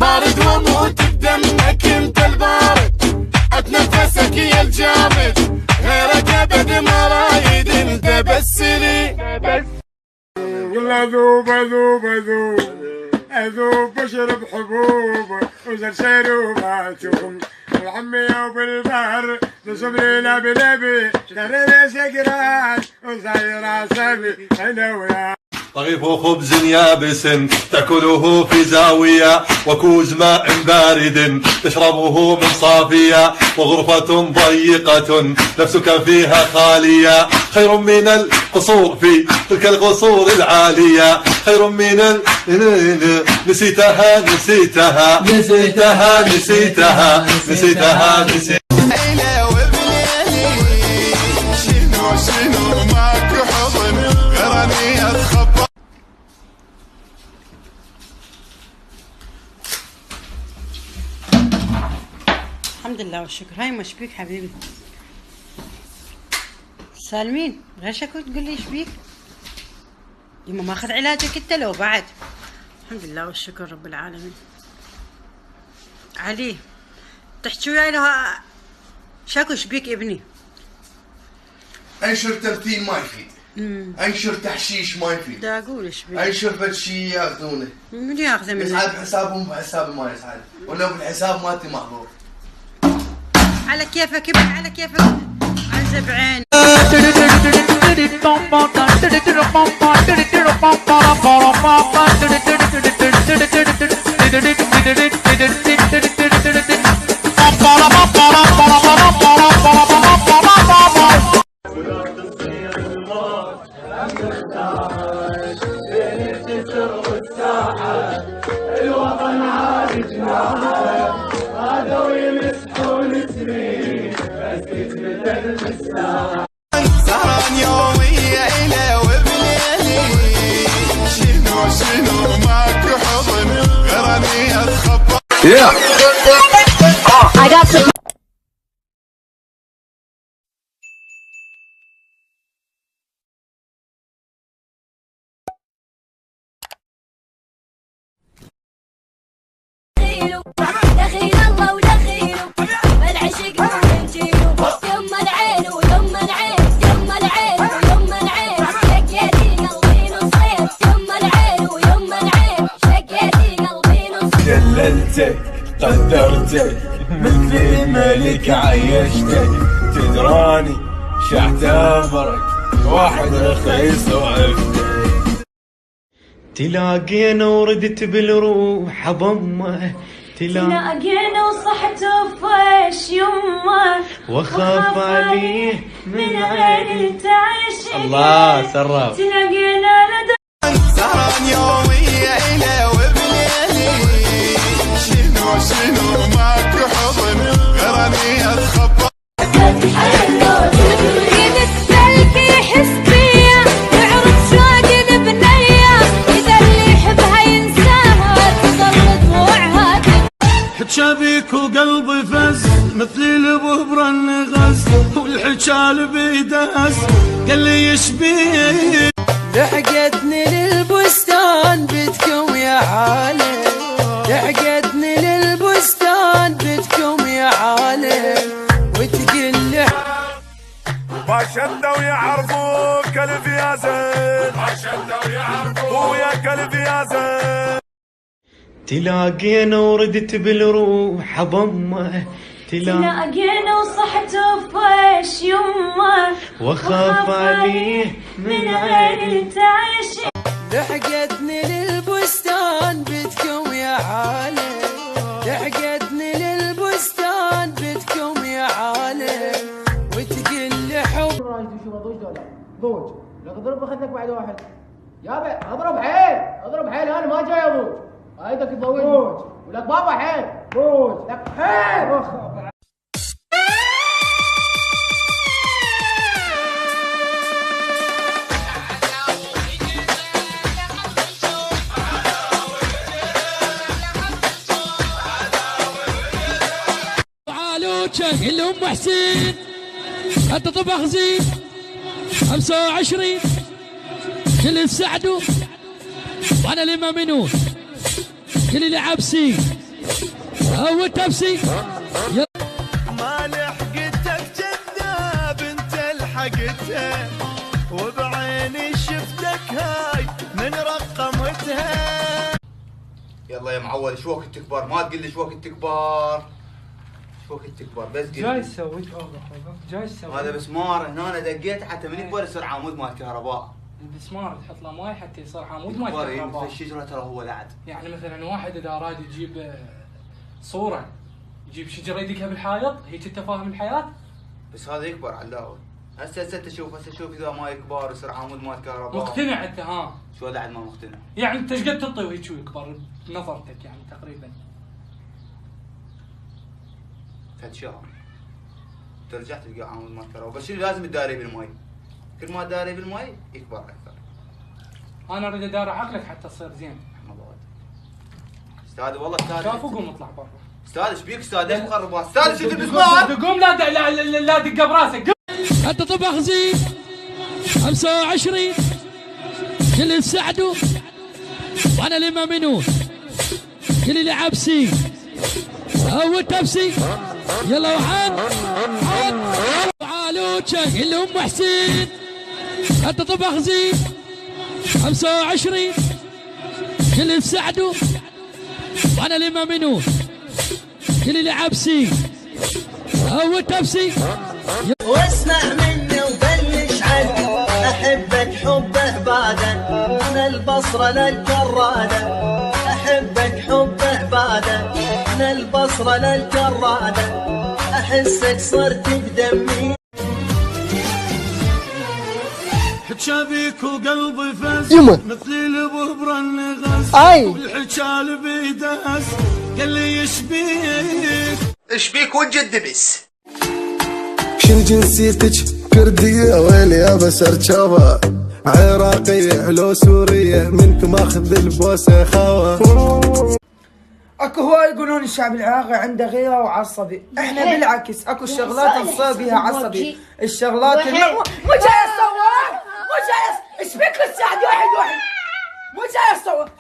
بارد واموت بدمك انت البارد، اتنفسك يا الجامد، غيرك ابد ما رايد انت بس لي. والله اذوب اذوب اذوب اذوب واشرب حبوب وزر شروباتهم العمية وبالبحر نصب ليلة بلبي ترى سكران وزاير عصبي انا وياه. طريف خبز يابس تأكله في زاوية، وكوز ماء بارد تشربه من صافية، وغرفة ضيقة نفسك فيها خالية، خير من القصور في تلك القصور العالية، خير من نسيتها نسيتها نسيتها نسيتها نسيتها نسيتها. شنو ماكو حضن غيرني اتخبى. الحمد لله والشكر. هاي ما شبيك حبيبي؟ سالمين غشك وتقول لي شبيك؟ يما ماخذ علاجك انت لو بعد؟ الحمد لله والشكر رب العالمين. علي تحكي وياي لها شاكو شبيك ابني؟ انشر ترتيل ما يفيد، انشر تحشيش ما يفيد، دا اقول شبيك، انشر بد شي ياخذونه. من ياخذه مني؟ يسعد بحسابهم بحسابي ما يسعد، ولو بالحساب مالتي محظور. على كيفك ابن على كيفك عزب عين. الوطن عالجناها هذا ويمسحون سنين بس تثبت بالساعة. سهران يومية إلي وبليلي، شنو ماكو حضن غيرني اتخبى. I got some. دخيل الله ودخيله بالعشق ونجيله، يما العين ويما العين يما العين ويما العين شقيتي قلبي نصين، يما العين ويما العين شقيتي قلبي نصين. جللتك قدرتك مثل ملك عيشتك، تدراني شاعتبرك واحد رخيص وعفتك. تلاقينا وردت بالروح ضمه، تلاقينا وصحت وفش يمه، واخاف عليه من عين تعيش. الله سراب. تلاقينا لدى سهران يومية إلي وبليلي، شنو ماكو حضن غيرني اتخبى. يد السلك يحس فيا يعرف شوق بنية، إذا اللي يحبها ينساها تظل دموعها. حجابك وقلبي فز مثل البهبر النغز، والحجال بيدس قال لي يشبيه. لحقتني للبستان بدكم يا عالم، لحقتني للبستان بدكم يا عالم، وتقل لي ما شدوا يعرفوك كلب يا زين، ما شدوا يعرفوك ويا كلب يا زين. تلاقينا وردت بالروح ضمه، تلاقينا وصحت وفش يمه، واخاف عليه من عين تعيش. لحقتني للبستان بدكم يا عالم، لحقتني للبستان بدكم يا عالم، وتقل لي حب. ضوج لك اضرب بخدك بعد واحد يابا، اضرب حيل اضرب حيل، انا ما جاي ابوك ايدك تضوج ولك بابا حيل ضوج لك حيل. تعالوا الام حسين انت طبخ زين 25 كل تساعدوا وانا لما منون كل اللي عبسي هو تبسي. ما لحقتك كذاب انت لحقتها، وبعيني شفتك هاي من رقمتها. يلا يا معول، شو وقت تكبر؟ ما تقول لي شو وقت تكبر، شو وقت تكبر بس قل جاي تسوي جاي تسوي هذا مسمار هنا انا دقيت حتى من يكبر يصير عمود مال كهرباء. المسمار تحط له ماي حتى يصير عمود مال كهرباء. مثل الشجره ترى هو لعد. يعني مثلا واحد اذا اراد يجيب صوره، يجيب شجره يدقها بالحائط، هيك انت فاهم الحياه؟ بس هذا يكبر علاوي. هسه شوف اذا ما يكبر يصير عمود مال كهرباء. مقتنع انت ها؟ شو لعد ما مقتنع؟ يعني انت ايش قد تعطي وهيك شو يكبر بنظرتك يعني تقريبا؟ 3 شهر ترجع تلقى عمود مال كهرباء، بس شنو لازم تداري بالمي. كل ما تداري بالمي يكبر اكثر. انا اريد اداري عقلك حتى تصير زين. استاذ والله استاذ. شاف وقوم اطلع برا. استاذ ايش بيك استاذ؟ ليش مخربات؟ استاذ شد المسمار. قوم لا دق براسك. انت طبخ زين 25 كل تساعدوا وانا لما منو كل اللي عبسي هو تبسي. يلا وحن تعالوا قل لهم حسين انت طبخ زين 25 كل تساعدوا وانا لما منو كل اللي عبسي هو تبسي. واسمع مني وبلش عني، احبك حب عباده من البصره للكراده، احبك حب عباده من البصره للكراده، احسك صرت بدمي. حجابيك وقلبي فز يما مثلي البهبر النغز والحجال بيدهز قال لي ايش بيك وجد بس. شنو جنسيتك؟ كردية ويلي يا بسر شابا، عراقية لو سورية منكم اخذ البوسة خاوة. اكو هواي يقولون الشعب العراقي عنده غيرة وعصبي، احنا بالعكس اكو شغلات نصير بيها عصبي، الشغلات مو جاي اصور، مو جاي ايش بيك للساعة واحد مو جاي اصور.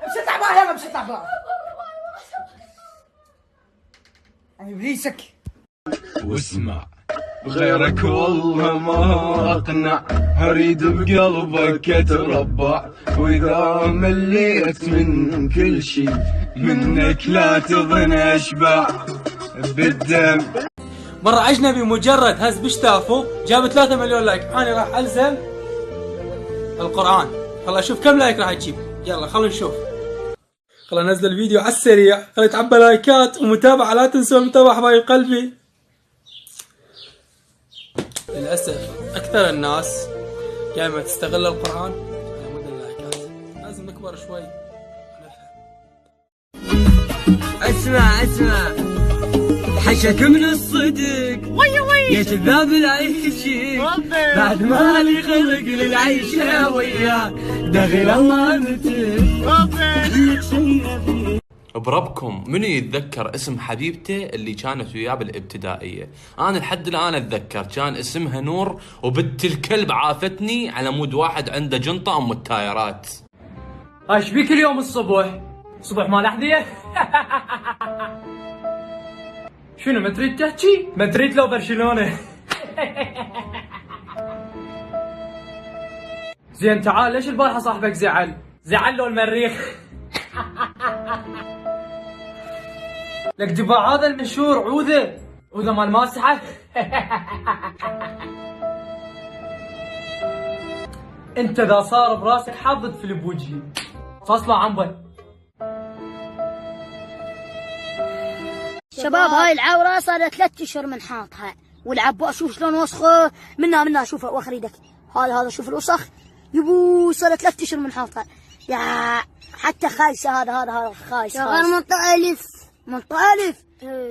امشي اطلع برا، يلا امشي اطلع برا. ابليسك. واسمع غيرك والله ما اقنع، اريد بقلبك اتربع، واذا مليت من كل شي منك لا تظن اشبع بالدم. مرة اجنبي مجرد هز بشتافه جاب 3 مليون لايك، انا راح الزم القرآن. خل اشوف كم لايك راح تجيب. يلا خلينا نشوف. خل انزل الفيديو على السريع، خل يتعبى لايكات ومتابعة. لا تنسوا المتابعة حبايب قلبي. للأسف أكثر الناس دائما تستغل القرآن على مود اللايكات. لازم نكبر شوي اسمع حشك من الصدق يا كذاب العيشي، بعد ما لي خلق للعيشة وياك دخل الله نتف. بربكم منو يتذكر اسم حبيبته اللي كانت وياه بالابتدائية؟ انا لحد الان اتذكر كان اسمها نور، وبنت الكلب عافتني على مود واحد عنده جنطة ام التايرات. ايش بيك اليوم الصبح مال احذية؟ شنو ما تريد تحكي؟ مدريد لو برشلونة؟ زين تعال، ليش البارحة صاحبك زعل له المريخ؟ لك دبا هذا المشهور عوذة مال ماسحة. انت اذا صار براسك حاضد في بوجهي فاصله عنبه. شباب هاي العورة صارت 3 اشهر من حاطها، والعباء شوف شلون وسخه منها شوف وخر ايدك، هذا شوف الوسخ يبو صارت 3 اشهر من حاطها. يا حتى خايسه هذا خايس. شغال منطقة ألف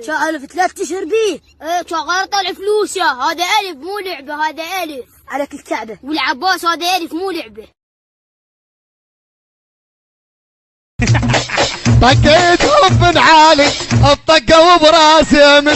شغال في 3 اشهر بيه. ايه شغال طلع فلوسه، هذا ألف مو لعبة، هذا ألف عليك الكعبة. والعباس هذا ألف مو لعبة. طقيتهم من عالي الطقة وبراسي من